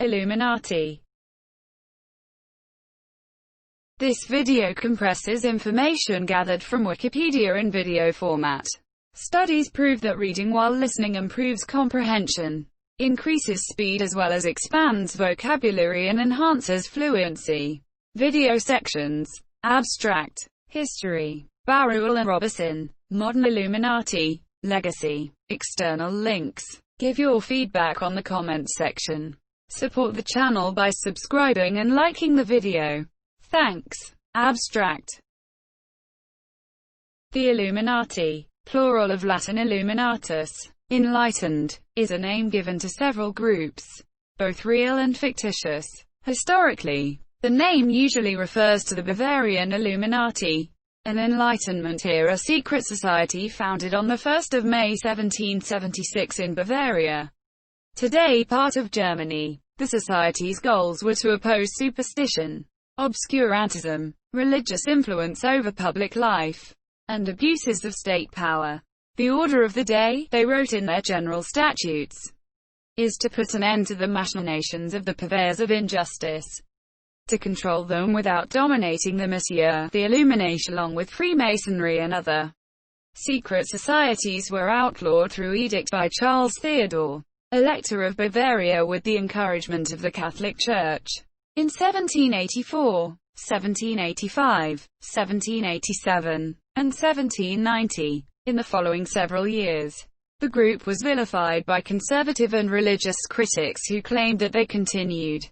Illuminati. This video compresses information gathered from Wikipedia in video format. Studies prove that reading while listening improves comprehension, increases speed as well as expands vocabulary and enhances fluency. Video sections. Abstract. History. Barruel and Robison. Modern Illuminati. Legacy. External links. Give your feedback on the comments section. Support the channel by subscribing and liking the video. Thanks. Abstract. The Illuminati, plural of Latin illuminatus, enlightened, is a name given to several groups, both real and fictitious. Historically, the name usually refers to the Bavarian Illuminati, an Enlightenment-era secret society founded on the 1st of May 1776 in Bavaria, today part of Germany. The society's goals were to oppose superstition, obscurantism, religious influence over public life, and abuses of state power. The order of the day, they wrote in their general statutes, is to put an end to the machinations of the purveyors of injustice, to control them without dominating them. The Illumination, along with Freemasonry and other secret societies, were outlawed through edict by Charles Theodore, Elector of Bavaria, with the encouragement of the Catholic Church. In 1784, 1785, 1787, and 1790, in the following several years, the group was vilified by conservative and religious critics who claimed that they continued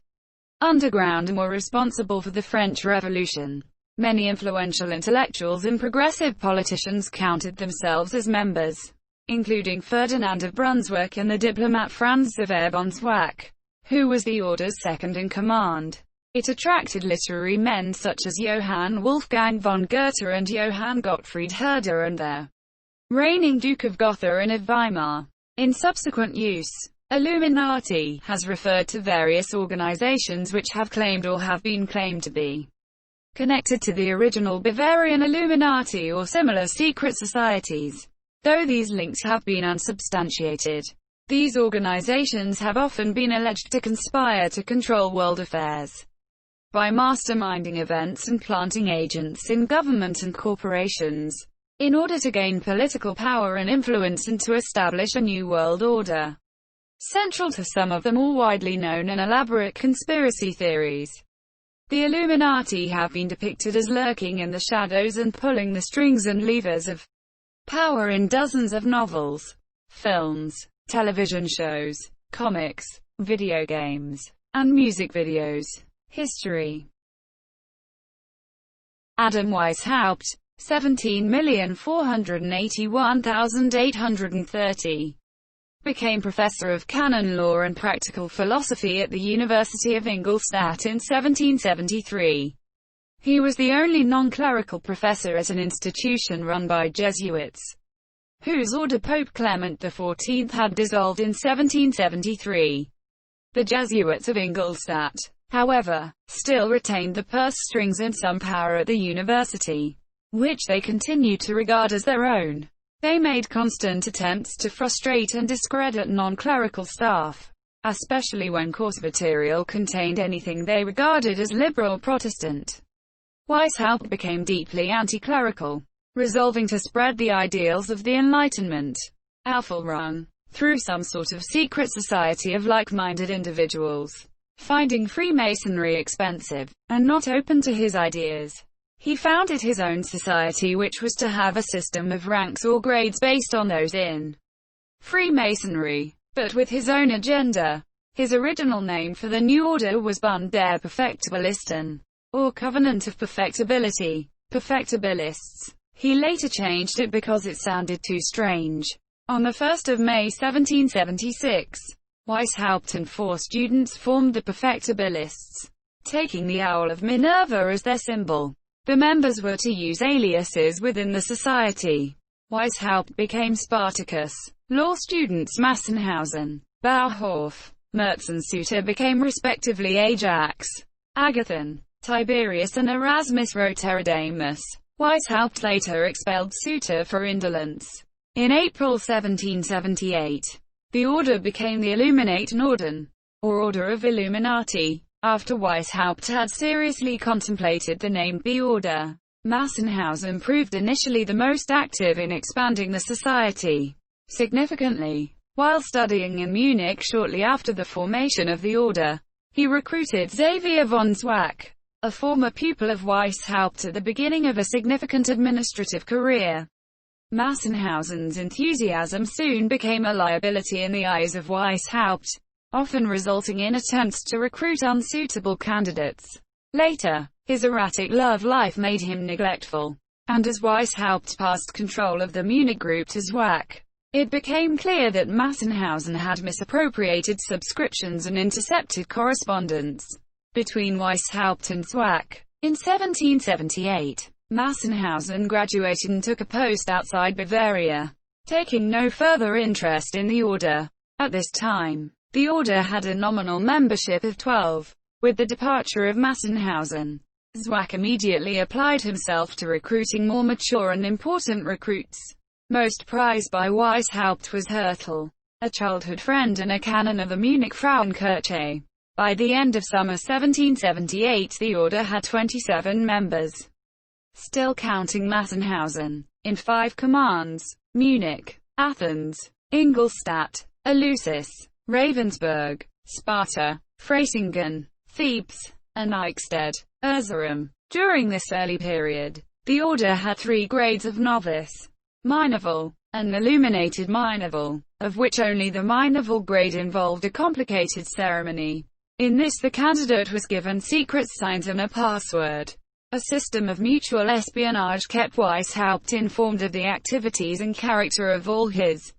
underground and were responsible for the French Revolution. Many influential intellectuals and progressive politicians counted themselves as members, including Ferdinand of Brunswick and the diplomat Franz Xaver Bonsuac, who was the order's second-in-command. It attracted literary men such as Johann Wolfgang von Goethe and Johann Gottfried Herder and their reigning Duke of Gotha and of Weimar. In subsequent use, Illuminati has referred to various organizations which have claimed or have been claimed to be connected to the original Bavarian Illuminati or similar secret societies, though these links have been unsubstantiated. These organizations have often been alleged to conspire to control world affairs by masterminding events and planting agents in government and corporations, in order to gain political power and influence and to establish a new world order. Central to some of the more widely known and elaborate conspiracy theories, the Illuminati have been depicted as lurking in the shadows and pulling the strings and levers of power in dozens of novels, films, television shows, comics, video games, and music videos. History. Adam Weishaupt, 17,481,830, became professor of canon law and practical philosophy at the University of Ingolstadt in 1773. He was the only non-clerical professor at an institution run by Jesuits, whose order Pope Clement XIV had dissolved in 1773. The Jesuits of Ingolstadt, however, still retained the purse strings and some power at the university, which they continued to regard as their own. They made constant attempts to frustrate and discredit non-clerical staff, especially when course material contained anything they regarded as liberal Protestant. Weishaupt became deeply anti-clerical, resolving to spread the ideals of the Enlightenment, Aufklärung, through some sort of secret society of like-minded individuals. Finding Freemasonry expensive, and not open to his ideas, he founded his own society, which was to have a system of ranks or grades based on those in Freemasonry, but with his own agenda. His original name for the new order was Bund der Perfektibilisten, or Covenant of Perfectibility, Perfectibilists. He later changed it because it sounded too strange. On the 1st of May 1776, Weishaupt and 4 students formed the Perfectibilists, taking the owl of Minerva as their symbol. The members were to use aliases within the society. Weishaupt became Spartacus. Law students Massenhausen, Bauhof, Merz and Suter became respectively Ajax, Agathon, Tiberius and Erasmus Roterodamus. Weishaupt later expelled Suter for indolence. In April 1778, the order became the Illuminaten Orden. or Order of Illuminati. After Weishaupt had seriously contemplated the name the Order, Massenhausen proved initially the most active in expanding the society. Significantly, while studying in Munich shortly after the formation of the Order, he recruited Xavier von Zwack, a former pupil of Weishaupt, at the beginning of a significant administrative career. Massenhausen's enthusiasm soon became a liability in the eyes of Weishaupt, often resulting in attempts to recruit unsuitable candidates. Later, his erratic love life made him neglectful, and as Weishaupt passed control of the Munich group to Zwack, it became clear that Massenhausen had misappropriated subscriptions and intercepted correspondence between Weishaupt and Zwack. In 1778, Massenhausen graduated and took a post outside Bavaria, taking no further interest in the Order. At this time, the Order had a nominal membership of 12. With the departure of Massenhausen, Zwack immediately applied himself to recruiting more mature and important recruits. Most prized by Weishaupt was Hertel, a childhood friend and a canon of the Munich Frauenkirche. By the end of summer 1778, the Order had 27 members, still counting Massenhausen, in 5 commands: Munich, Athens, Ingolstadt, Eleusis, Ravensburg, Sparta, Freysingen, Thebes, and Eichstätt, Erzurum. During this early period, the Order had 3 grades of novice, Minerval, and illuminated Minerval, of which only the Minerval grade involved a complicated ceremony. In this, the candidate was given secret signs and a password. A system of mutual espionage kept Weishaupt informed of the activities and character of all his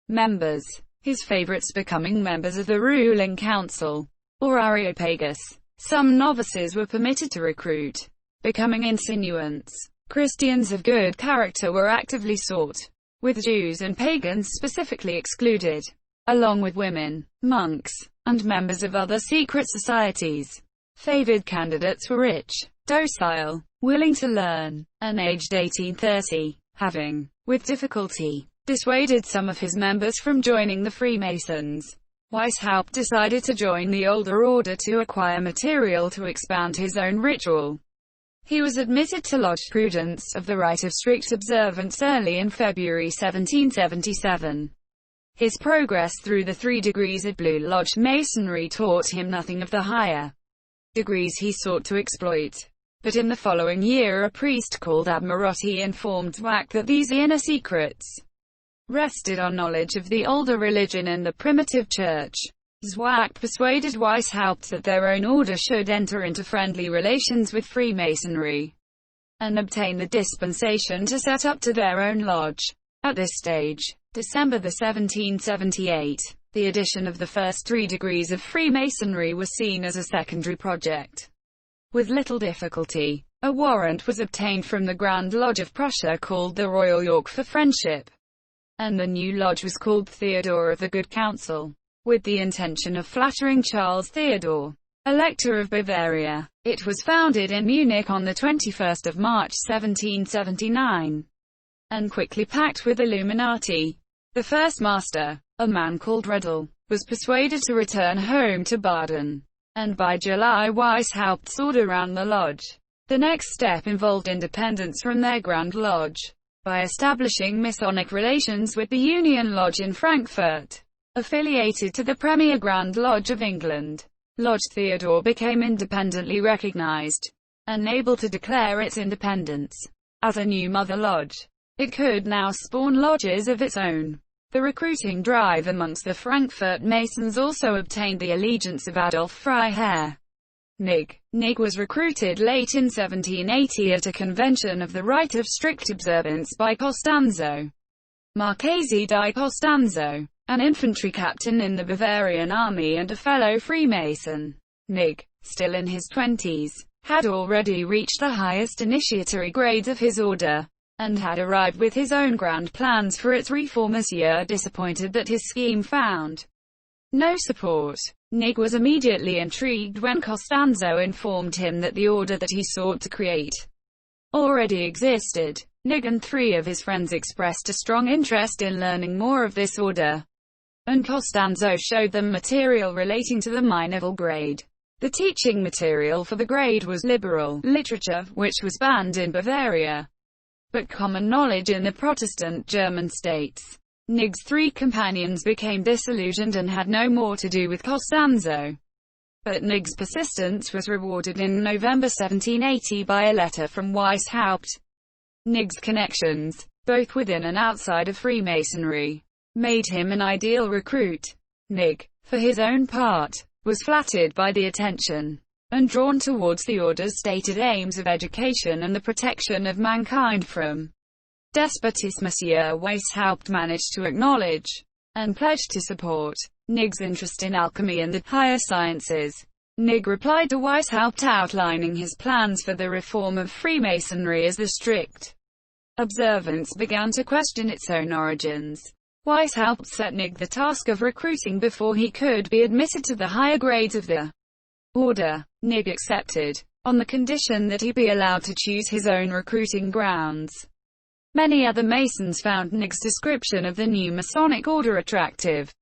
members, his favorites becoming members of the ruling council, or Areopagus. Some novices were permitted to recruit, becoming insinuants. Christians of good character were actively sought, with Jews and pagans specifically excluded, along with women, monks, and members of other secret societies. Favored candidates were rich, docile, willing to learn, and aged 18-30, having, with difficulty, dissuaded some of his members from joining the Freemasons. Weishaupt decided to join the older order to acquire material to expand his own ritual. He was admitted to Lodge Prudence of the Rite of Strict Observance early in February 1777. His progress through the 3 degrees of Blue Lodge Masonry taught him nothing of the higher degrees he sought to exploit. But in the following year, a priest called Admirati informed Zwack that these inner secrets rested on knowledge of the older religion and the primitive church. Zwack persuaded Weishaupt that their own order should enter into friendly relations with Freemasonry, and obtain the dispensation to set up to their own lodge. At this stage, December 1778, the addition of the first 3 degrees of Freemasonry was seen as a secondary project. With little difficulty, a warrant was obtained from the Grand Lodge of Prussia called the Royal York for friendship, and the new lodge was called Theodore of the Good Counsel, with the intention of flattering Charles Theodore, Elector of Bavaria. It was founded in Munich on the 21st of March 1779, and quickly packed with Illuminati. The first master, a man called Redl, was persuaded to return home to Baden, and by July Weishaupt's order ran the lodge. The next step involved independence from their Grand Lodge, by establishing Masonic relations with the Union Lodge in Frankfurt, affiliated to the Premier Grand Lodge of England. Lodge Theodore became independently recognized, and able to declare its independence. As a new mother lodge, it could now spawn lodges of its own. The recruiting drive amongst the Frankfurt Masons also obtained the allegiance of Adolf Freiherr. Nig was recruited late in 1780 at a convention of the Rite of Strict Observance by Costanzo, Marchese di Costanzo, an infantry captain in the Bavarian army and a fellow Freemason. Nig, still in his 20s, had already reached the highest initiatory grades of his order, and had arrived with his own grand plans for its reform. Monsieur disappointed that his scheme found no support. Nig was immediately intrigued when Costanzo informed him that the order that he sought to create already existed. Nig and 3 of his friends expressed a strong interest in learning more of this order. and Costanzo showed them material relating to the minor grade. The teaching material for the grade was liberal literature, which was banned in Bavaria, but common knowledge in the Protestant German states. Knig's three companions became disillusioned and had no more to do with Costanzo. But Knig's persistence was rewarded in November 1780 by a letter from Weishaupt. Knig's connections, both within and outside of Freemasonry, made him an ideal recruit. Knig, for his own part, was flattered by the attention and drawn towards the order's stated aims of education and the protection of mankind from despotism. Monsieur Weishaupt managed to acknowledge and pledged to support Knig's interest in alchemy and the higher sciences. Knig replied to Weishaupt outlining his plans for the reform of Freemasonry as the strict observance began to question its own origins. Weishaupt set Knig the task of recruiting before he could be admitted to the higher grades of the order. Knig accepted, on the condition that he be allowed to choose his own recruiting grounds. Many other Masons found Knig's description of the new Masonic order attractive,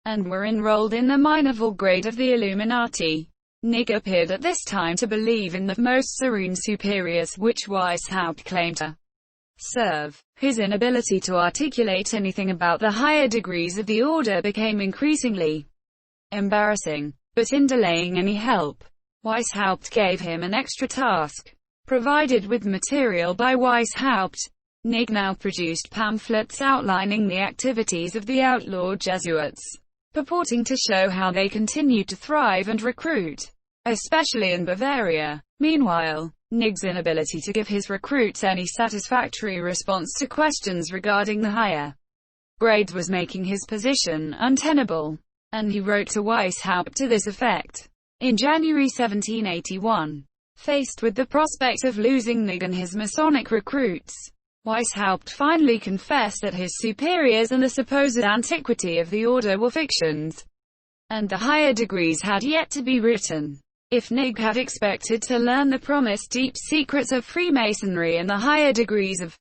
and were enrolled in the minor grade of the Illuminati. Knig appeared at this time to believe in the most serene superiors, which Weishaupt claimed to serve. His inability to articulate anything about the higher degrees of the order became increasingly embarrassing, but in delaying any help, Weishaupt gave him an extra task. Provided with material by Weishaupt, Knig now produced pamphlets outlining the activities of the outlaw Jesuits, purporting to show how they continued to thrive and recruit, especially in Bavaria. Meanwhile, Knig's inability to give his recruits any satisfactory response to questions regarding the higher grades was making his position untenable, and he wrote to Weishaupt to this effect. In January 1781, faced with the prospect of losing Knig and his Masonic recruits, Weishaupt finally confessed that his superiors and the supposed antiquity of the order were fictions, and the higher degrees had yet to be written. If Knig had expected to learn the promised deep secrets of Freemasonry and the higher degrees of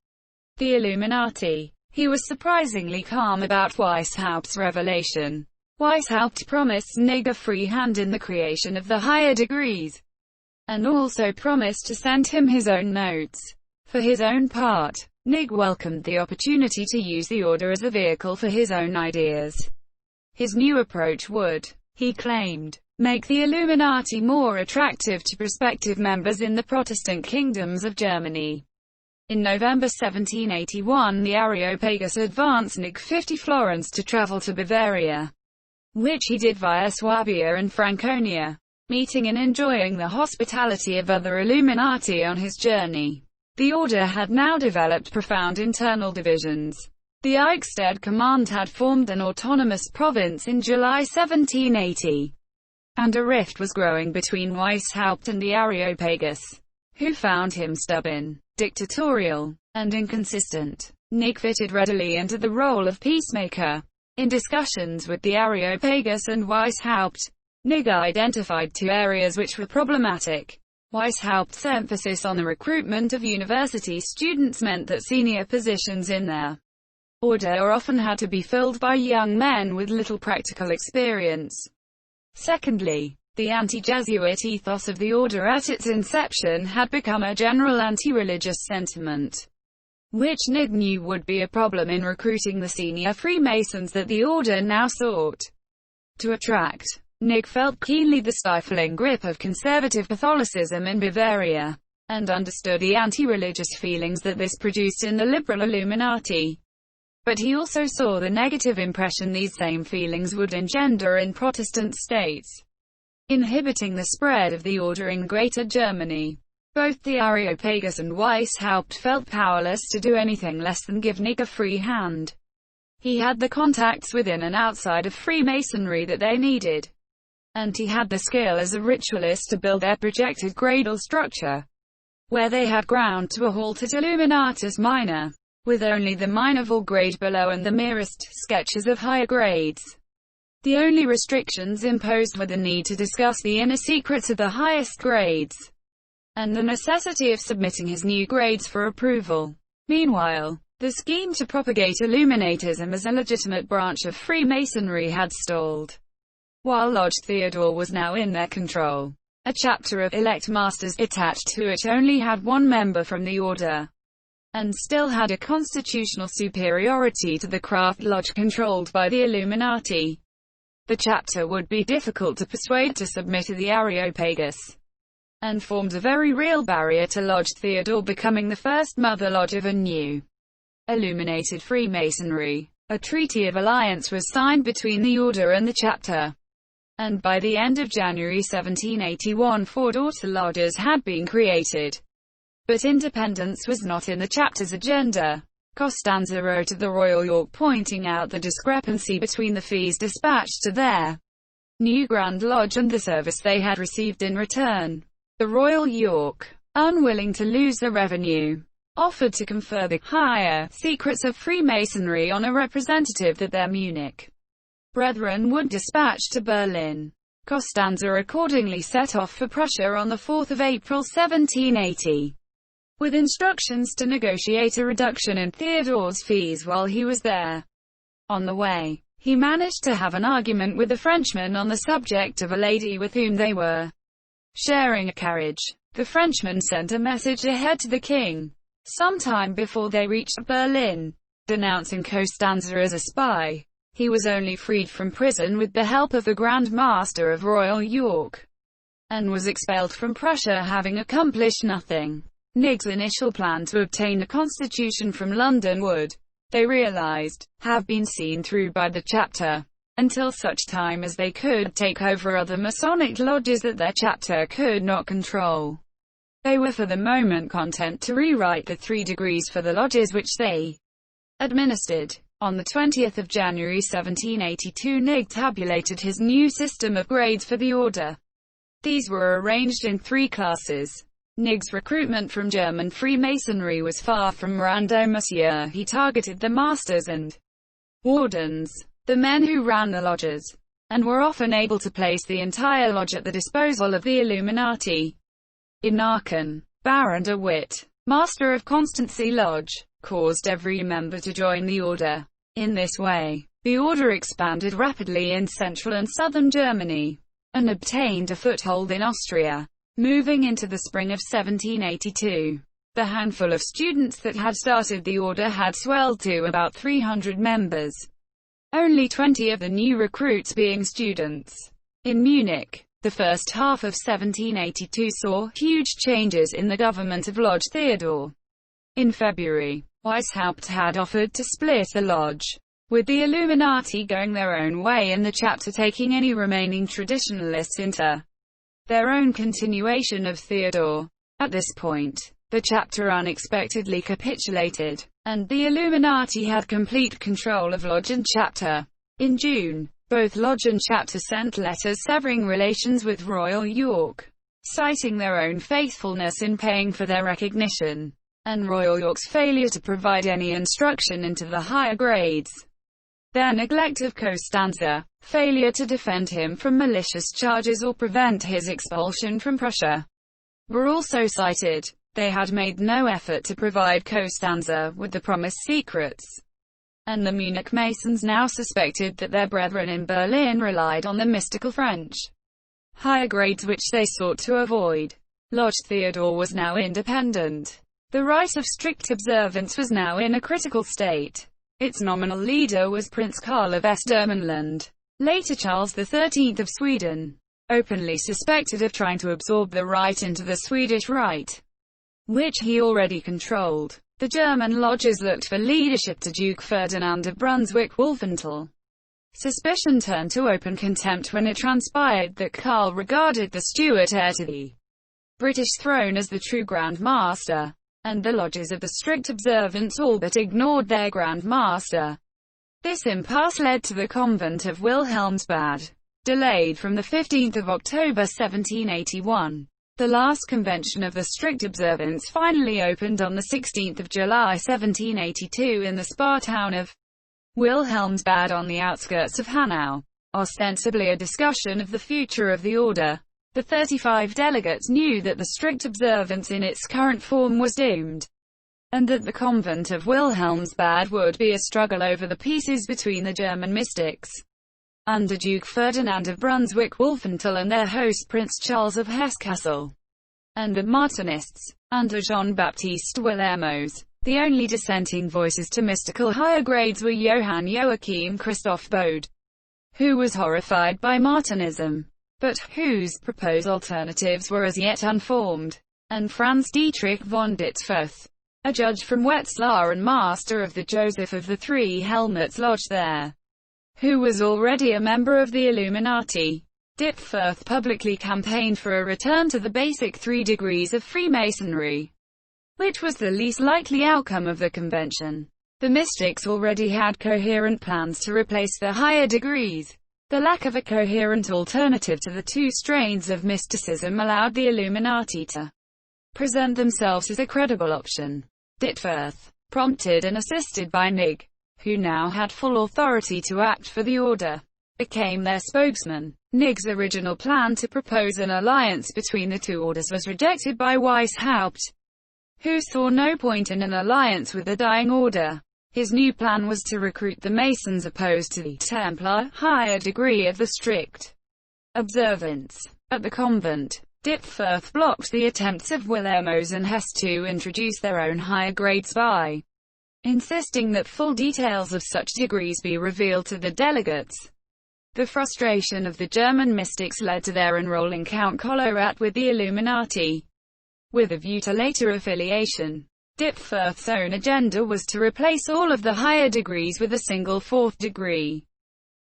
the Illuminati, he was surprisingly calm about Weishaupt's revelation. Weishaupt promised Knig a free hand in the creation of the higher degrees, and also promised to send him his own notes. For his own part, Knig welcomed the opportunity to use the order as a vehicle for his own ideas. His new approach would, he claimed, make the Illuminati more attractive to prospective members in the Protestant kingdoms of Germany. In November 1781, the Areopagus advanced Knig 50 florins to travel to Bavaria, which he did via Swabia and Franconia, meeting and enjoying the hospitality of other Illuminati on his journey. The order had now developed profound internal divisions. The Eichstätt command had formed an autonomous province in July 1780, and a rift was growing between Weishaupt and the Areopagus, who found him stubborn, dictatorial, and inconsistent. Knig fitted readily into the role of peacemaker. In discussions with the Areopagus and Weishaupt, Knig identified two areas which were problematic. Weishaupt's emphasis on the recruitment of university students meant that senior positions in their order often had to be filled by young men with little practical experience. Secondly, the anti-Jesuit ethos of the order at its inception had become a general anti-religious sentiment, which Knig knew would be a problem in recruiting the senior Freemasons that the order now sought to attract. Knig felt keenly the stifling grip of conservative Catholicism in Bavaria, and understood the anti-religious feelings that this produced in the liberal Illuminati. But he also saw the negative impression these same feelings would engender in Protestant states, inhibiting the spread of the order in Greater Germany. Both the Areopagus and Weishaupt felt powerless to do anything less than give Knig a free hand. He had the contacts within and outside of Freemasonry that they needed, and he had the skill as a ritualist to build their projected gradal structure, where they had ground to a halt at Illuminatus Minor, with only the minor grade below and the merest sketches of higher grades. The only restrictions imposed were the need to discuss the inner secrets of the highest grades, and the necessity of submitting his new grades for approval. Meanwhile, The scheme to propagate Illuminatism as a legitimate branch of Freemasonry had stalled. While Lodge Theodore was now in their control, a chapter of elect masters attached to it only had one member from the order, and still had a constitutional superiority to the craft lodge controlled by the Illuminati. The chapter would be difficult to persuade to submit to the Areopagus, and formed a very real barrier to Lodge Theodore becoming the first mother lodge of a new, illuminated Freemasonry. A treaty of alliance was signed between the order and the chapter, and by the end of January 1781 4 daughter lodges had been created. But independence was not in the chapter's agenda. Costanza wrote to the Royal York pointing out the discrepancy between the fees dispatched to their new Grand Lodge and the service they had received in return. The Royal York, unwilling to lose the revenue, offered to confer the higher secrets of Freemasonry on a representative that their Munich brethren would dispatch to Berlin. Costanza accordingly set off for Prussia on the 4th of April 1780, with instructions to negotiate a reduction in Theodore's fees while he was there. On the way, he managed to have an argument with a Frenchman on the subject of a lady with whom they were sharing a carriage. The Frenchman sent a message ahead to the king, sometime before they reached Berlin, denouncing Costanza as a spy. He was only freed from prison with the help of the Grand Master of Royal York, and was expelled from Prussia having accomplished nothing. Nigg's initial plan to obtain a constitution from London would, they realized, have been seen through by the chapter, until such time as they could take over other Masonic lodges that their chapter could not control. They were for the moment content to rewrite the 3 degrees for the lodges which they administered. On the 20th of January 1782 Nigg tabulated his new system of grades for the order. These were arranged in 3 classes. Nigg's recruitment from German Freemasonry was far from random-monsieur. He targeted the masters and wardens, the men who ran the lodges, and were often able to place the entire lodge at the disposal of the Illuminati. In Aachen, Baron de Witt, master of Constancy Lodge, caused every member to join the order. In this way, the order expanded rapidly in central and southern Germany, and obtained a foothold in Austria. Moving into the spring of 1782, the handful of students that had started the order had swelled to about 300 members, only 20 of the new recruits being students. In Munich, the first half of 1782 saw huge changes in the government of Lodge Theodore. In February, Weishaupt had offered to split the lodge, with the Illuminati going their own way and the chapter taking any remaining traditionalists into their own continuation of Theodore. At this point, the chapter unexpectedly capitulated, and the Illuminati had complete control of lodge and chapter. In June, both lodge and chapter sent letters severing relations with Royal York, citing their own faithfulness in paying for their recognition, and Royal York's failure to provide any instruction into the higher grades. Their neglect of Costanza, failure to defend him from malicious charges or prevent his expulsion from Prussia, were also cited. They had made no effort to provide Costanza with the promised secrets, and the Munich Masons now suspected that their brethren in Berlin relied on the mystical French higher grades which they sought to avoid. Lodge Theodore was now independent. The rite of strict observance was now in a critical state. Its nominal leader was Prince Karl of Östermanland, later Charles XIII of Sweden, openly suspected of trying to absorb the rite into the Swedish rite, which he already controlled. The German lodges looked for leadership to Duke Ferdinand of Brunswick-Wolfenthal. Suspicion turned to open contempt when it transpired that Karl regarded the Stuart heir to the British throne as the true Grand Master, and the lodges of the strict observance all but ignored their Grand Master. This impasse led to the convent of Wilhelmsbad, delayed from the 15th of October 1781. The last convention of the strict observance finally opened on the 16th of July 1782 in the spa town of Wilhelmsbad on the outskirts of Hanau, ostensibly a discussion of the future of the order. The 35 delegates knew that the strict observance in its current form was doomed. and that the convent of Wilhelmsbad would be a struggle over the pieces between the German mystics under Duke Ferdinand of Brunswick-Wolfenthal and their host Prince Charles of Hesse-Kassel, and the Martinists, under Jean-Baptiste Willermoz. The only dissenting voices to mystical higher grades were Johann Joachim Christoph Bode, who was horrified by Martinism, but whose proposed alternatives were as yet unformed, and Franz Dietrich von Dittfurth, a judge from Wetzlar and master of the Joseph of the Three Helmets Lodge there, who was already a member of the Illuminati. Dittfurth publicly campaigned for a return to the basic 3 degrees of Freemasonry, which was the least likely outcome of the convention. The mystics already had coherent plans to replace the higher degrees. The lack of a coherent alternative to the 2 strains of mysticism allowed the Illuminati to present themselves as a credible option. Dittfurth, prompted and assisted by Nig, who now had full authority to act for the order, became their spokesman. Nig's original plan to propose an alliance between the 2 orders was rejected by Weishaupt, who saw no point in an alliance with the dying order. His new plan was to recruit the Masons opposed to the Templar, higher degree of the strict observance. At the convent, Dittfurth blocked the attempts of Willermoz and Hesse to introduce their own higher grades by insisting that full details of such degrees be revealed to the delegates. The frustration of the German mystics led to their enrolling Count Kolowrat with the Illuminati, with a view to later affiliation. Dittfurth's own agenda was to replace all of the higher degrees with a single 4th degree,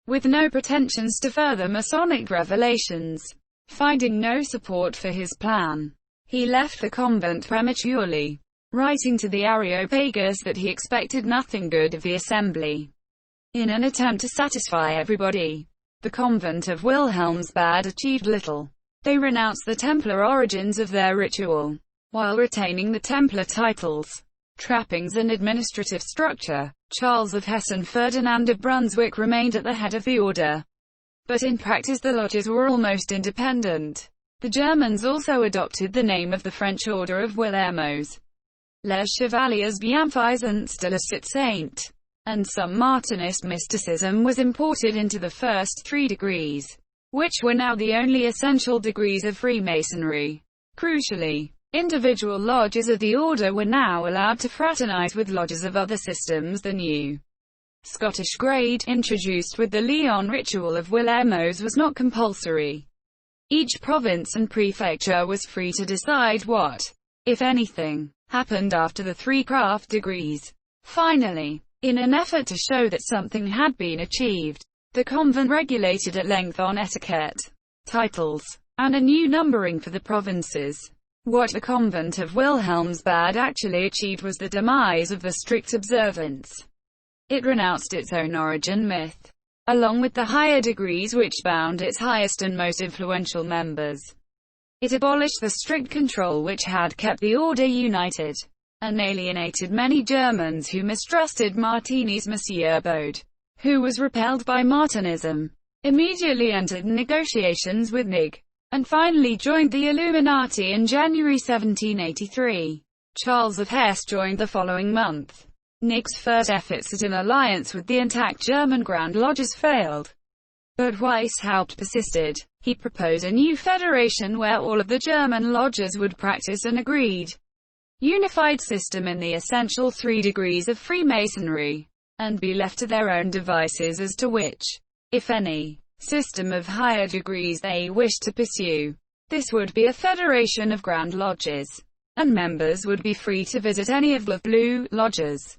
with no pretensions to further Masonic revelations. Finding no support for his plan, he left the convent prematurely, writing to the Areopagus that he expected nothing good of the assembly. In an attempt to satisfy everybody, the convent of Wilhelmsbad achieved little. They renounced the Templar origins of their ritual, while retaining the Templar titles, trappings and administrative structure. Charles of Hesse and Ferdinand of Brunswick remained at the head of the order, but in practice the lodges were almost independent. The Germans also adopted the name of the French Order of Willermoz, Les Chevaliers Bienfaisants de la Cite Sainte, and some Martinist mysticism was imported into the first 3 degrees, which were now the only essential degrees of Freemasonry. Crucially, individual lodges of the order were now allowed to fraternize with lodges of other systems. The new Scottish grade, introduced with the Lyon ritual of Willermoz, was not compulsory. Each province and prefecture was free to decide what, if anything, happened after the 3 craft degrees. Finally, in an effort to show that something had been achieved, the convent regulated at length on etiquette, titles, and a new numbering for the provinces. What the convent of Wilhelmsbad actually achieved was the demise of the strict observance. It renounced its own origin myth, along with the higher degrees which bound its highest and most influential members. It abolished the strict control which had kept the order united, and alienated many Germans who mistrusted Martini's Monsieur Bode, who was repelled by Martinism, immediately entered negotiations with Nig, and finally joined the Illuminati in January 1783. Charles of Hesse joined the following month. Nig's first efforts at an alliance with the intact German Grand Lodges failed, but Weishaupt persisted. He proposed a new federation where all of the German lodges would practice an agreed, unified system in the essential 3 degrees of Freemasonry, and be left to their own devices as to which, if any, system of higher degrees they wished to pursue. This would be a federation of Grand Lodges, and members would be free to visit any of the Blue Lodges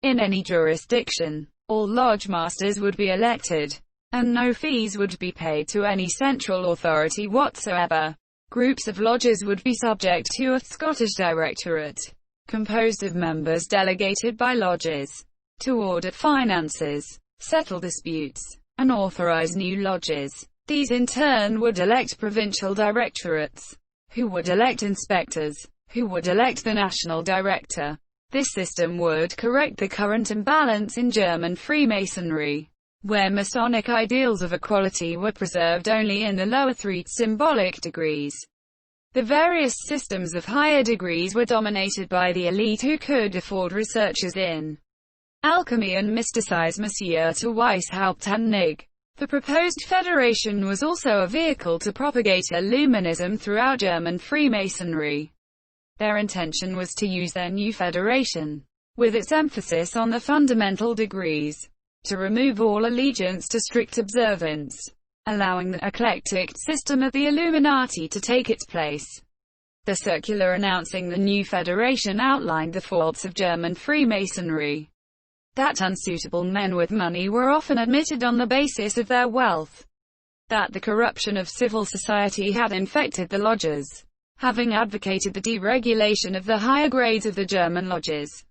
in any jurisdiction. All lodge masters would be elected, and no fees would be paid to any central authority whatsoever. Groups of lodges would be subject to a Scottish directorate, composed of members delegated by lodges, to audit finances, settle disputes, and authorize new lodges. These in turn would elect provincial directorates, who would elect inspectors, who would elect the national director. This system would correct the current imbalance in German Freemasonry, where Masonic ideals of equality were preserved only in the lower 3 symbolic degrees. The various systems of higher degrees were dominated by the elite who could afford researchers in alchemy and mysticism to Weishaupt. The proposed federation was also a vehicle to propagate Illuminism throughout German Freemasonry. Their intention was to use their new federation, with its emphasis on the fundamental degrees, to remove all allegiance to strict observance, allowing the eclectic system of the Illuminati to take its place. The circular announcing the new federation outlined the faults of German Freemasonry. That unsuitable men with money were often admitted on the basis of their wealth. That the corruption of civil society had infected the lodges, having advocated the deregulation of the higher grades of the German lodges.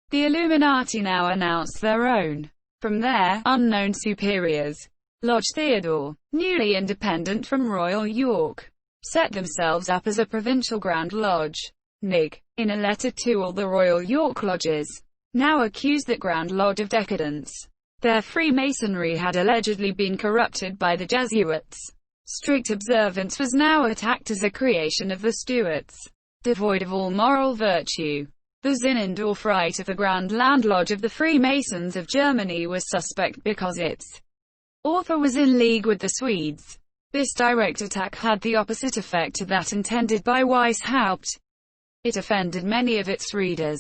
The Illuminati now announced their own, from their unknown superiors. Lodge Theodore, newly independent from Royal York, set themselves up as a provincial Grand Lodge. Nig. In a letter to all the Royal York lodges, now accused that Grand Lodge of decadence. Their Freemasonry had allegedly been corrupted by the Jesuits. Strict observance was now attacked as a creation of the Stuarts, devoid of all moral virtue. The Zinzendorf Rite of the Grand Land Lodge of the Freemasons of Germany was suspect because its author was in league with the Swedes. This direct attack had the opposite effect to that intended by Weishaupt. It offended many of its readers.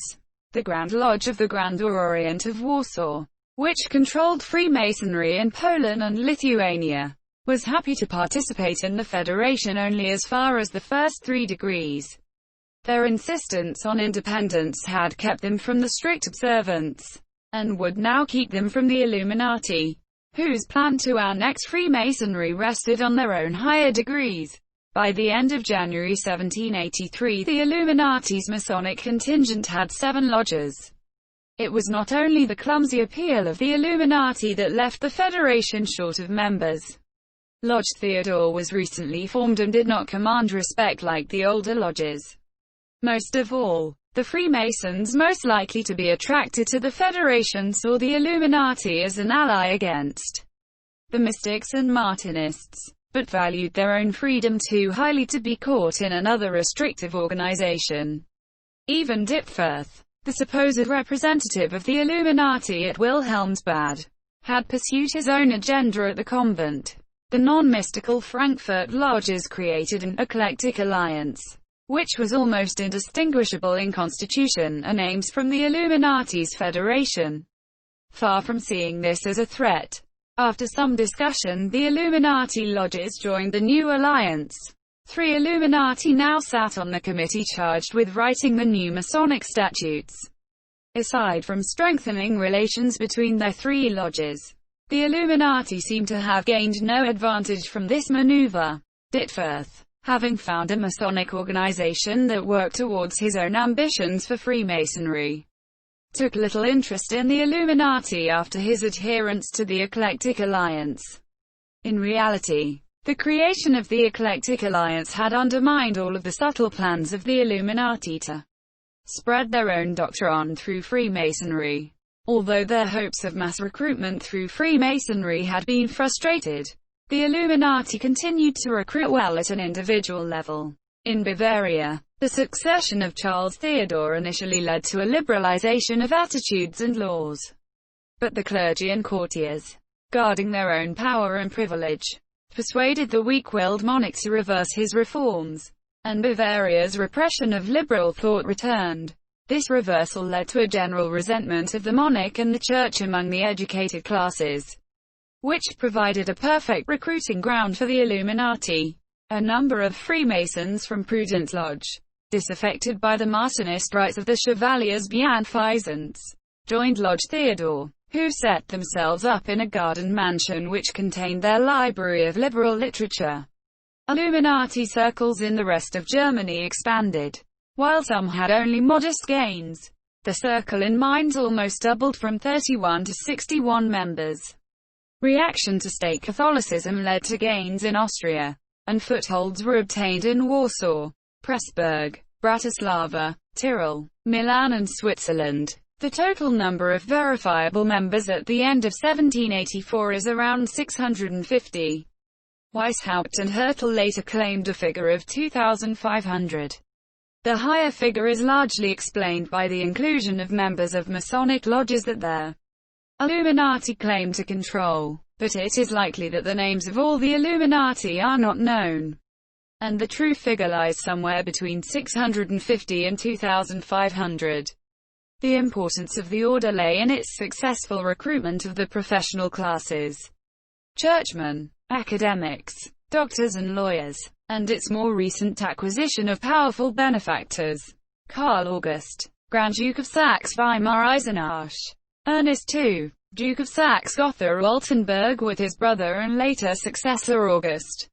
The Grand Lodge of the Grand Orient of Warsaw, which controlled Freemasonry in Poland and Lithuania, was happy to participate in the federation only as far as the first 3 degrees. Their insistence on independence had kept them from the strict observance, and would now keep them from the Illuminati, whose plan to annex Freemasonry rested on their own higher degrees. By the end of January 1783, the Illuminati's Masonic contingent had 7 lodges. It was not only the clumsy appeal of the Illuminati that left the Federation short of members. Lodge Theodore was recently formed and did not command respect like the older lodges. Most of all, the Freemasons most likely to be attracted to the Federation saw the Illuminati as an ally against the mystics and Martinists, but valued their own freedom too highly to be caught in another restrictive organization. Even Dipfirth, the supposed representative of the Illuminati at Wilhelmsbad, had pursued his own agenda at the convent. The non-mystical Frankfurt lodges created an eclectic alliance, which was almost indistinguishable in constitution and aims from the Illuminati's federation. Far from seeing this as a threat, after some discussion, the Illuminati lodges joined the new alliance. 3 Illuminati now sat on the committee charged with writing the new Masonic statutes. Aside from strengthening relations between their 3 lodges, the Illuminati seem to have gained no advantage from this maneuver. Dipfirth, having found a Masonic organization that worked towards his own ambitions for Freemasonry, took little interest in the Illuminati after his adherence to the Eclectic Alliance. In reality, the creation of the Eclectic Alliance had undermined all of the subtle plans of the Illuminati to spread their own doctrine through Freemasonry. Although their hopes of mass recruitment through Freemasonry had been frustrated, the Illuminati continued to recruit well at an individual level. In Bavaria, the succession of Charles Theodore initially led to a liberalization of attitudes and laws. But the clergy and courtiers, guarding their own power and privilege, persuaded the weak-willed monarch to reverse his reforms, and Bavaria's repression of liberal thought returned. This reversal led to a general resentment of the monarch and the church among the educated classes, which provided a perfect recruiting ground for the Illuminati. A number of Freemasons from Prudent Lodge, disaffected by the Martinist rites of the Chevaliers Bienfaisants, joined Lodge Theodore, who set themselves up in a garden mansion which contained their library of liberal literature. Illuminati circles in the rest of Germany expanded. While some had only modest gains, the circle in Mainz almost doubled from 31 to 61 members. Reaction to state Catholicism led to gains in Austria, and footholds were obtained in Warsaw, Pressburg, Bratislava, Tyrol, Milan and Switzerland. The total number of verifiable members at the end of 1784 is around 650. Weishaupt and Hertel later claimed a figure of 2,500. The higher figure is largely explained by the inclusion of members of Masonic lodges that the Illuminati claim to control, but it is likely that the names of all the Illuminati are not known, and the true figure lies somewhere between 650 and 2,500. The importance of the order lay in its successful recruitment of the professional classes, churchmen, academics, doctors and lawyers, and its more recent acquisition of powerful benefactors. Karl August, Grand Duke of Saxe-Weimar-Eisenach, Ernest II, Duke of Saxe-Gotha-Altenburg with his brother and later successor August,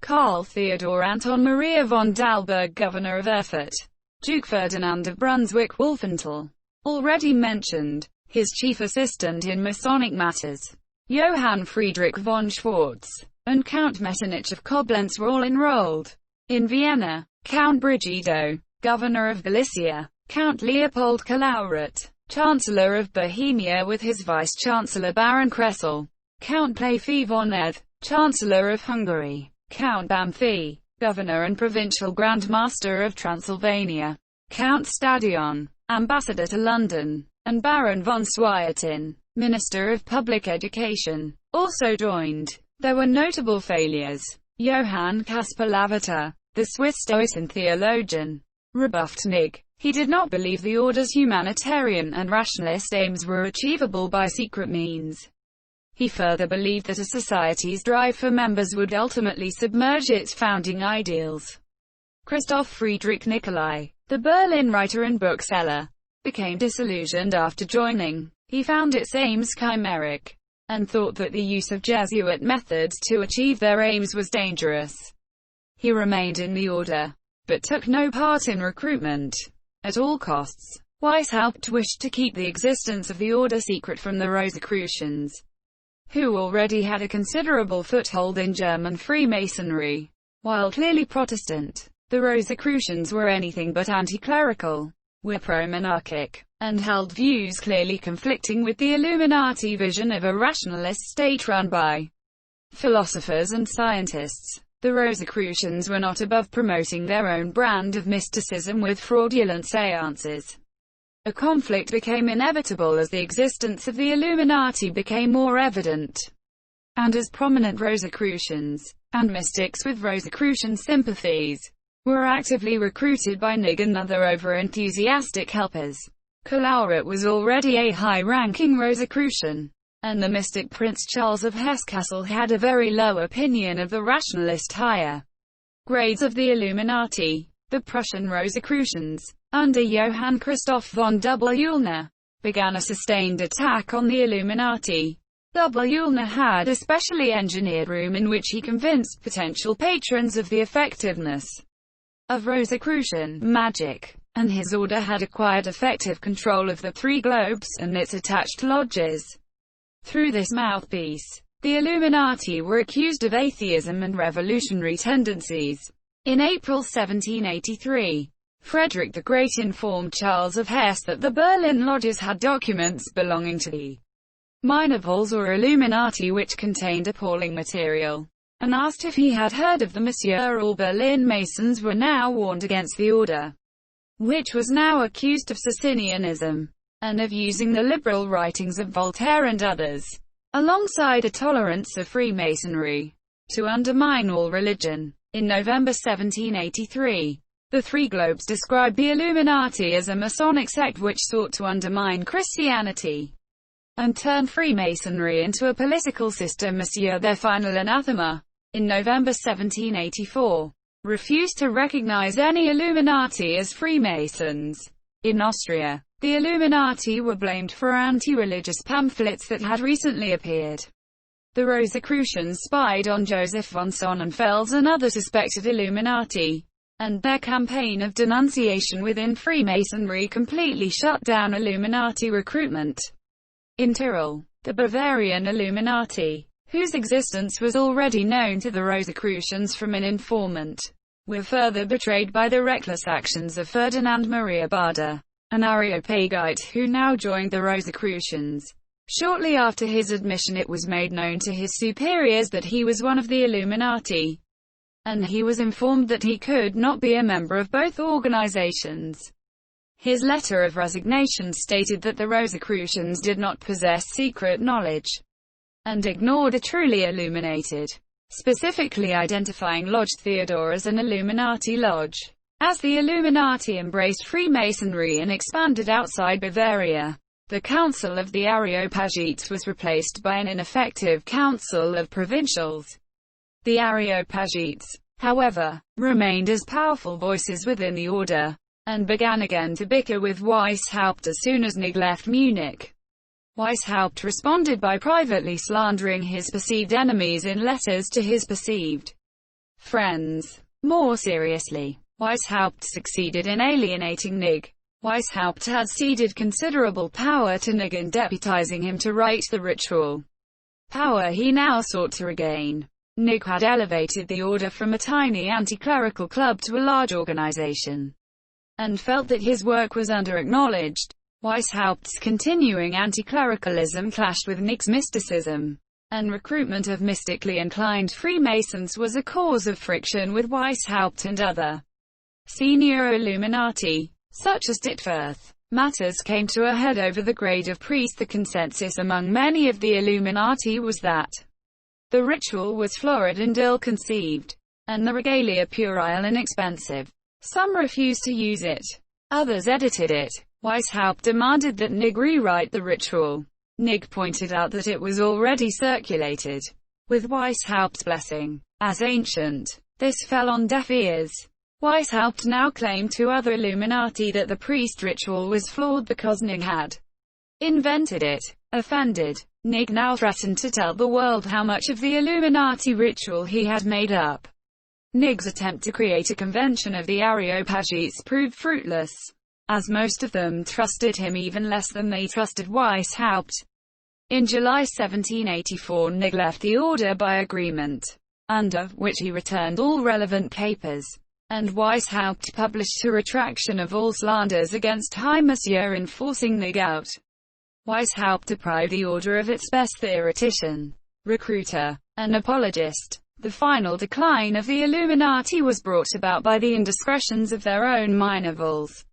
Karl Theodor Anton Maria von Dalberg, Governor of Erfurt, Duke Ferdinand of Brunswick-Wolfenthal, already mentioned, his chief assistant in Masonic matters, Johann Friedrich von Schwarz, and Count Metternich of Koblenz were all enrolled. In Vienna, Count Brigido, Governor of Galicia, Count Leopold Kalaurat, Chancellor of Bohemia with his Vice-Chancellor Baron Kressel, Count Playfi von Eth, Chancellor of Hungary, Count Bamfi, Governor and Provincial Grand Master of Transylvania, Count Stadion, Ambassador to London, and Baron von Swiatin, Minister of Public Education, also joined. There were notable failures. Johann Caspar Lavater, the Swiss Stoic and theologian, rebuffed Knigge. He did not believe the order's humanitarian and rationalist aims were achievable by secret means. He further believed that a society's drive for members would ultimately submerge its founding ideals. Christoph Friedrich Nicolai, the Berlin writer and bookseller, became disillusioned after joining. He found its aims chimeric, and thought that the use of Jesuit methods to achieve their aims was dangerous. He remained in the order, but took no part in recruitment. At all costs, Weishaupt wished to keep the existence of the order secret from the Rosicrucians, who already had a considerable foothold in German Freemasonry. While clearly Protestant, the Rosicrucians were anything but anti-clerical, were pro-monarchic, and held views clearly conflicting with the Illuminati vision of a rationalist state run by philosophers and scientists. The Rosicrucians were not above promoting their own brand of mysticism with fraudulent seances. A conflict became inevitable as the existence of the Illuminati became more evident, and as prominent Rosicrucians, and mystics with Rosicrucian sympathies, were actively recruited by Knigge and other over-enthusiastic helpers. Kalaurat was already a high-ranking Rosicrucian, and the mystic Prince Charles of Hesse-Kassel had a very low opinion of the rationalist higher grades of the Illuminati. The Prussian Rosicrucians, under Johann Christoph von Doppel-Ullner, began a sustained attack on the Illuminati. Doppel-Ullner had a specially engineered room in which he convinced potential patrons of the effectiveness of Rosicrucian magic, and his order had acquired effective control of the three globes and its attached lodges. Through this mouthpiece, the Illuminati were accused of atheism and revolutionary tendencies. In April 1783, Frederick the Great informed Charles of Hesse that the Berlin lodges had documents belonging to the Meinervols or Illuminati which contained appalling material, and asked if he had heard of the Monsieur. All Berlin Masons were now warned against the order, which was now accused of Socinianism, and of using the liberal writings of Voltaire and others, alongside a tolerance of Freemasonry, to undermine all religion. In November 1783, the Three Globes described the Illuminati as a Masonic sect which sought to undermine Christianity and turn Freemasonry into a political system. Monsieur, their final anathema, in November 1784, refused to recognize any Illuminati as Freemasons. In Austria, the Illuminati were blamed for anti-religious pamphlets that had recently appeared. The Rosicrucians spied on Joseph von Sonnenfels and other suspected Illuminati, and their campaign of denunciation within Freemasonry completely shut down Illuminati recruitment. In Tyrol, the Bavarian Illuminati, whose existence was already known to the Rosicrucians from an informant, were further betrayed by the reckless actions of Ferdinand Maria Baader, an Areopagite who now joined the Rosicrucians. Shortly after his admission, it was made known to his superiors that he was one of the Illuminati, and he was informed that he could not be a member of both organizations. His letter of resignation stated that the Rosicrucians did not possess secret knowledge, and ignored a truly illuminated, specifically identifying Lodge Theodore as an Illuminati lodge. As the Illuminati embraced Freemasonry and expanded outside Bavaria, the Council of the Areopagites was replaced by an ineffective Council of Provincials. The Areopagites, however, remained as powerful voices within the order, and began again to bicker with Weishaupt as soon as Nigg left Munich. Weishaupt responded by privately slandering his perceived enemies in letters to his perceived friends. More seriously, Weishaupt succeeded in alienating Nigg. Weishaupt had ceded considerable power to Nigg in deputizing him to write the ritual, power he now sought to regain. Nigg had elevated the order from a tiny anti-clerical club to a large organization, and felt that his work was under-acknowledged. Weishaupt's continuing anti-clericalism clashed with Nigg's mysticism, and recruitment of mystically inclined Freemasons was a cause of friction with Weishaupt and other senior Illuminati, such as Dittworth. Matters came to a head over the grade of priest. The consensus among many of the Illuminati was that the ritual was florid and ill-conceived, and the regalia puerile and expensive. Some refused to use it. Others edited it. Weishaupt demanded that Nigg rewrite the ritual. Nigg pointed out that it was already circulated, with Weishaupt's blessing, as ancient. This fell on deaf ears. Weishaupt now claimed to other Illuminati that the priest ritual was flawed because Nigg had invented it. Offended, Nigg now threatened to tell the world how much of the Illuminati ritual he had made up. Nigg's attempt to create a convention of the Areopagites proved fruitless, as most of them trusted him even less than they trusted Weishaupt. In July 1784, Nigg left the order by agreement, under which he returned all relevant papers, and Weishaupt published a retraction of all slanders against High Monsieur, enforcing Nigg out. Weishaupt deprived the order of its best theoretician, recruiter, and apologist. The final decline of the Illuminati was brought about by the indiscretions of their own Minervals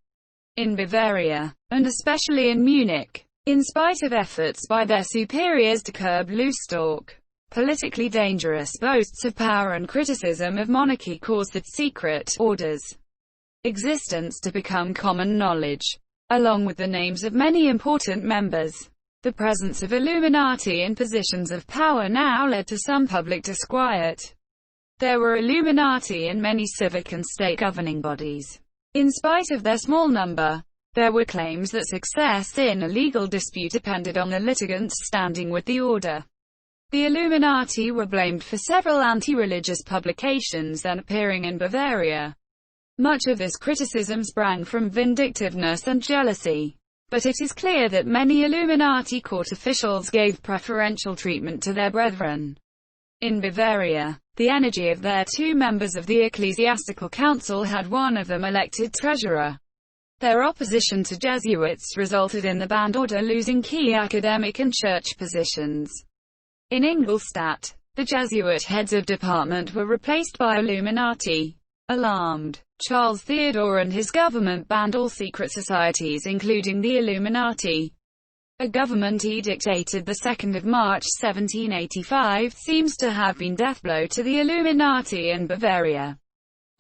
in Bavaria, and especially in Munich. In spite of efforts by their superiors to curb loose talk, politically dangerous boasts of power and criticism of monarchy caused the secret order's existence to become common knowledge, along with the names of many important members. The presence of Illuminati in positions of power now led to some public disquiet. There were Illuminati in many civic and state governing bodies. In spite of their small number, there were claims that success in a legal dispute depended on the litigants' standing with the order. The Illuminati were blamed for several anti-religious publications then appearing in Bavaria. Much of this criticism sprang from vindictiveness and jealousy, but it is clear that many Illuminati court officials gave preferential treatment to their brethren in Bavaria. The energy of their two members of the ecclesiastical council had one of them elected treasurer. Their opposition to Jesuits resulted in the banned order losing key academic and church positions. In Ingolstadt, the Jesuit heads of department were replaced by Illuminati. Alarmed, Charles Theodore and his government banned all secret societies including the Illuminati. A government edict dated 2 March 1785 seems to have been deathblow to the Illuminati in Bavaria.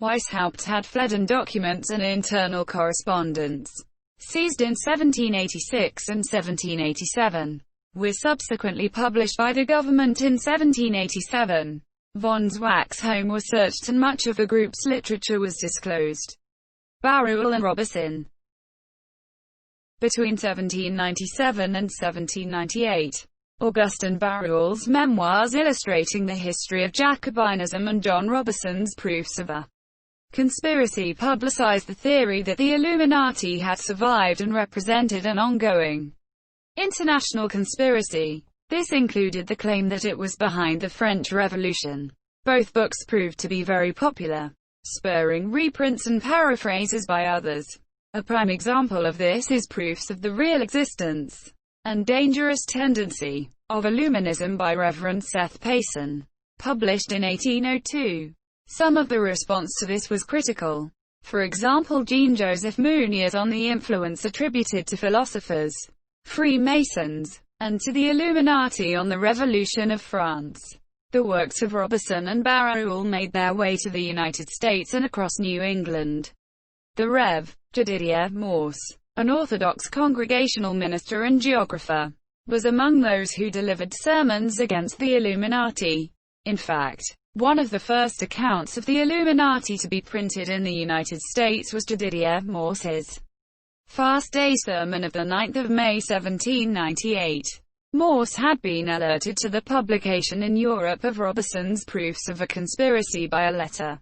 Weishaupt had fled, and documents and internal correspondence, seized in 1786 and 1787, were subsequently published by the government in 1787. Von Zwack's home was searched and much of the group's literature was disclosed. Barruel and Robison. Between 1797 and 1798, Augustin Barruel's memoirs illustrating the history of Jacobinism and John Robison's proofs of a conspiracy publicized the theory that the Illuminati had survived and represented an ongoing international conspiracy. This included the claim that it was behind the French Revolution. Both books proved to be very popular, spurring reprints and paraphrases by others. A prime example of this is Proofs of the Real Existence, and Dangerous Tendency of Illuminism by Reverend Seth Payson, published in 1802. Some of the response to this was critical. For example, Jean-Joseph Mounier on the influence attributed to philosophers, Freemasons, and to the Illuminati on the Revolution of France. The works of Robison and Barruel made their way to the United States and across New England. The Rev. Jedediah Morse, an Orthodox Congregational minister and geographer, was among those who delivered sermons against the Illuminati. In fact, one of the first accounts of the Illuminati to be printed in the United States was Jedediah Morse's Fast Day Sermon of the 9th of May 1798. Morse had been alerted to the publication in Europe of Robison's proofs of a conspiracy by a letter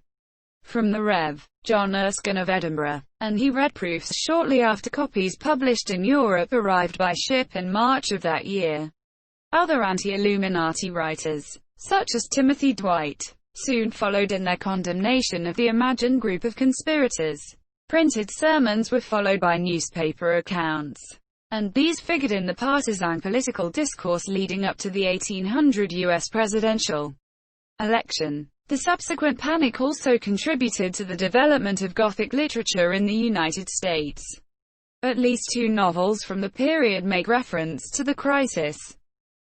from the Rev. John Erskine of Edinburgh, and he read proofs shortly after copies published in Europe arrived by ship in March of that year. Other anti-Illuminati writers, such as Timothy Dwight, soon followed in their condemnation of the imagined group of conspirators. Printed sermons were followed by newspaper accounts, and these figured in the partisan political discourse leading up to the 1800 U.S. presidential election. The subsequent panic also contributed to the development of Gothic literature in the United States. At least two novels from the period make reference to the crisis.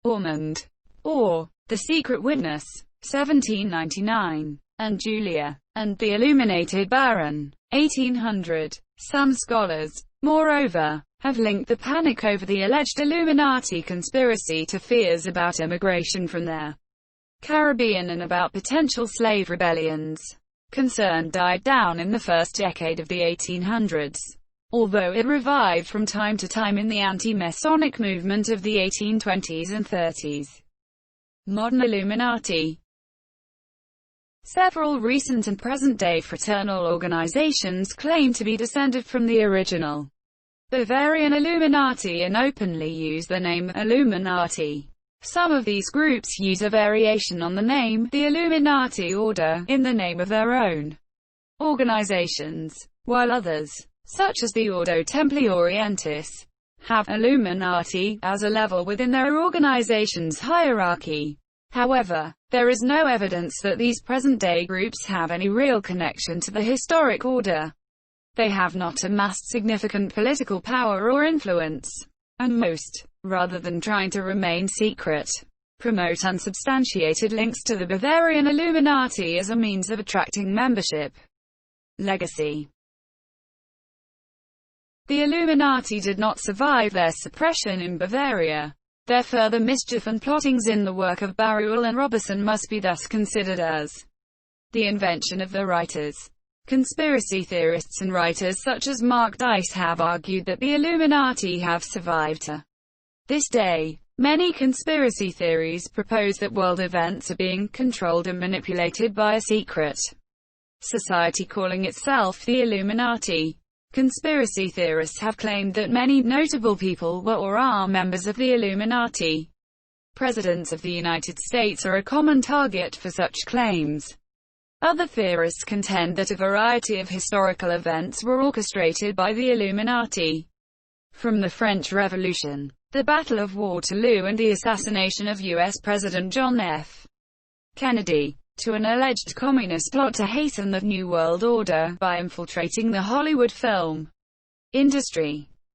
Ormond, or The Secret Witness, 1799, and Julia, and the Illuminated Baron, 1800. Some scholars, moreover, have linked the panic over the alleged Illuminati conspiracy to fears about immigration from the Caribbean and about potential slave rebellions. Concern died down in the first decade of the 1800s, although it revived from time to time in the anti-Masonic movement of the 1820s and 30s. Modern Illuminati. Several recent and present-day fraternal organizations claim to be descended from the original Bavarian Illuminati and openly use the name Illuminati. Some of these groups use a variation on the name, the Illuminati Order, in the name of their own organizations, while others, such as the Ordo Templi Orientis, have Illuminati as a level within their organization's hierarchy. However, there is no evidence that these present-day groups have any real connection to the historic order. They have not amassed significant political power or influence, and most, rather than trying to remain secret, promote unsubstantiated links to the Bavarian Illuminati as a means of attracting membership. Legacy. The Illuminati did not survive their suppression in Bavaria. Their further mischief and plottings in the work of Barruel and Robison must be thus considered as the invention of the writers. Conspiracy theorists and writers such as Mark Dice have argued that the Illuminati have survived to this day. Many conspiracy theories propose that world events are being controlled and manipulated by a secret society calling itself the Illuminati. Conspiracy theorists have claimed that many notable people were or are members of the Illuminati. Presidents of the United States are a common target for such claims. Other theorists contend that a variety of historical events were orchestrated by the Illuminati. From the French Revolution, the Battle of Waterloo and the assassination of U.S. President John F. Kennedy, to an alleged communist plot to hasten the New World Order by infiltrating the Hollywood film industry.